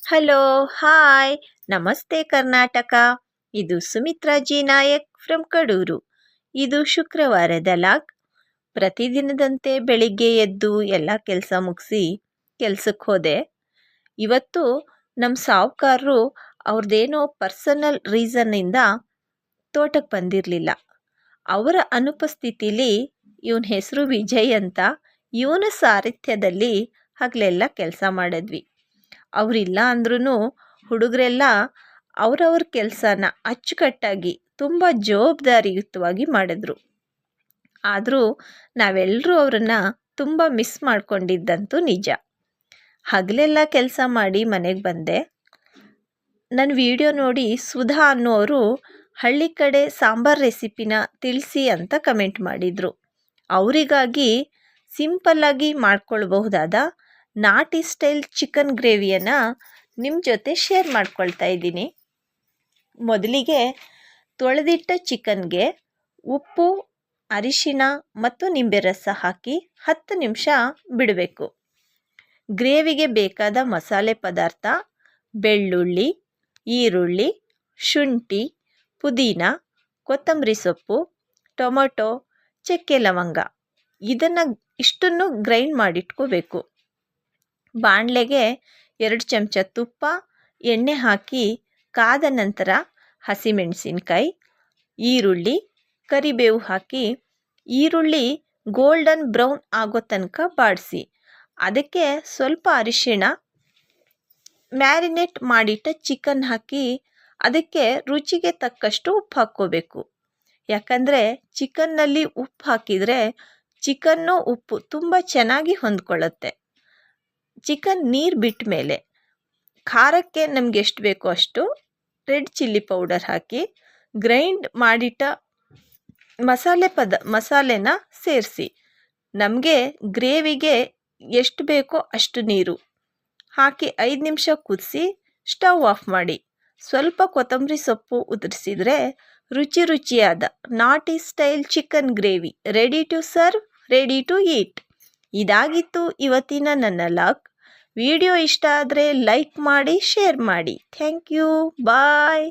Hello, hi, ನಮಸ್ತೆ ಕರ್ನಾಟಕ. ಇದು Sumitra G Nayak from Kadur. ಇದು ಶುಕ್ರವಾರದ ಲಾಗ್. ಪ್ರತಿದಿನದಂತೆ ಬೆಳಿಗ್ಗೆ ಎದ್ದು ಎಲ್ಲ ಕೆಲಸ ಮುಗಿಸಿ ಕೆಲ್ಸಕ್ಕೆ ಹೋದೆ. ಇವತ್ತು ನಮ್ಮ ಸಾಹುಕಾರರು ಅವ್ರದ್ದೇನೋ ಪರ್ಸನಲ್ ರೀಸನ್ನಿಂದ ತೋಟಕ್ಕೆ ಬಂದಿರಲಿಲ್ಲ. ಅವರ ಅನುಪಸ್ಥಿತಿಲಿ ಇವನ ಹೆಸರು ವಿಜಯ್ ಅಂತ, ಇವನ ಸಾರಥ್ಯದಲ್ಲಿ ಹಗಲೆಲ್ಲ ಕೆಲಸ ಮಾಡಿದ್ವಿ. ಅವರಿಲ್ಲ ಅಂದ್ರೂ ಹುಡುಗರೆಲ್ಲ ಅವರವ್ರ ಕೆಲಸನ ಅಚ್ಚುಕಟ್ಟಾಗಿ ತುಂಬ ಜವಾಬ್ದಾರಿಯುತವಾಗಿ ಮಾಡಿದ್ರು. ಆದರೂ ನಾವೆಲ್ಲರೂ ಅವರನ್ನು ತುಂಬ ಮಿಸ್ ಮಾಡ್ಕೊಂಡಿದ್ದಂತೂ ನಿಜ. ಹಗಲೆಲ್ಲ ಕೆಲಸ ಮಾಡಿ ಮನೆಗೆ ಬಂದೆ. ನನ್ನ ವಿಡಿಯೋ ನೋಡಿ ಸುಧಾ ಅನ್ನೋರು ಹಳ್ಳಿ ಕಡೆ ಸಾಂಬಾರ್ ರೆಸಿಪಿನ ತಿಳಿಸಿ ಅಂತ ಕಮೆಂಟ್ ಮಾಡಿದರು. ಅವರಿಗಾಗಿ ಸಿಂಪಲ್ಲಾಗಿ ಮಾಡ್ಕೊಳ್ಬಹುದಾದ ನಾಟಿ ಸ್ಟೈಲ್ ಚಿಕನ್ ಗ್ರೇವಿಯನ್ನು ನಿಮ್ಮ ಜೊತೆ ಶೇರ್ ಮಾಡ್ಕೊಳ್ತಾ ಇದ್ದೀನಿ. ಮೊದಲಿಗೆ ತೊಳೆದಿಟ್ಟ ಚಿಕನ್ಗೆ ಉಪ್ಪು, ಅರಿಶಿನ ಮತ್ತು ನಿಂಬೆ ರಸ ಹಾಕಿ 10 ನಿಮಿಷ ಬಿಡಬೇಕು. ಗ್ರೇವಿಗೆ ಬೇಕಾದ ಮಸಾಲೆ ಪದಾರ್ಥ: ಬೆಳ್ಳುಳ್ಳಿ, ಈರುಳ್ಳಿ, ಶುಂಠಿ, ಪುದೀನ, ಕೊತ್ತಂಬರಿ ಸೊಪ್ಪು, ಟೊಮೊಟೊ, ಚಕ್ಕೆ ಲವಂಗ. ಇಷ್ಟನ್ನು ಗ್ರೈಂಡ್ ಮಾಡಿಟ್ಕೋಬೇಕು. ಬಾಣಲೆಗೆ 2 ಚಮಚ ತುಪ್ಪ, ಎಣ್ಣೆ ಹಾಕಿ ಕಾದ ನಂತರ ಹಸಿಮೆಣಸಿನ್ಕಾಯಿ, ಈರುಳ್ಳಿ, ಕರಿಬೇವು ಹಾಕಿ ಈರುಳ್ಳಿ ಗೋಲ್ಡನ್ ಬ್ರೌನ್ ಆಗೋ ತನಕ ಬಾಡಿಸಿ ಅದಕ್ಕೆ ಸ್ವಲ್ಪ ಅರಿಶಿಣ, ಮ್ಯಾರಿನೇಟ್ ಮಾಡಿಟ್ಟ ಚಿಕನ್ ಹಾಕಿ ಅದಕ್ಕೆ ರುಚಿಗೆ ತಕ್ಕಷ್ಟು ಉಪ್ಪು ಹಾಕ್ಕೋಬೇಕು. ಯಾಕಂದರೆ ಚಿಕನ್ನಲ್ಲಿ ಉಪ್ಪು ಹಾಕಿದರೆ ಚಿಕನ್ನು ಉಪ್ಪು ತುಂಬ ಚೆನ್ನಾಗಿ ಹೊಂದ್ಕೊಳ್ಳುತ್ತೆ. ಚಿಕನ್ ನೀರು ಬಿಟ್ಟ ಮೇಲೆ ಖಾರಕ್ಕೆ ನಮಗೆ ಎಷ್ಟು ಬೇಕೋ ಅಷ್ಟು ರೆಡ್ ಚಿಲ್ಲಿ ಪೌಡರ್ ಹಾಕಿ ಗ್ರೈಂಡ್ ಮಾಡಿಟ್ಟ ಮಸಾಲೆನ ಸೇರಿಸಿ ನಮಗೆ ಗ್ರೇವಿಗೆ ಎಷ್ಟು ಬೇಕೋ ಅಷ್ಟು ನೀರು ಹಾಕಿ 5 ನಿಮಿಷ ಕುದಿಸಿ ಸ್ಟವ್ ಆಫ್ ಮಾಡಿ ಸ್ವಲ್ಪ ಕೊತ್ತಂಬರಿ ಸೊಪ್ಪು ಉದುರಿಸಿದರೆ ರುಚಿಯಾದ ನಾಟಿ style chicken gravy ready to serve, ready to eat. ಇದಾಗಿತ್ತು ಇವತ್ತಿನ ನನ್ನ ಲಾಗ್. ವಿಡಿಯೋ ಇಷ್ಟ ಆದರೆ ಲೈಕ್ ಮಾಡಿ, ಶೇರ್ ಮಾಡಿ. Thank you, bye.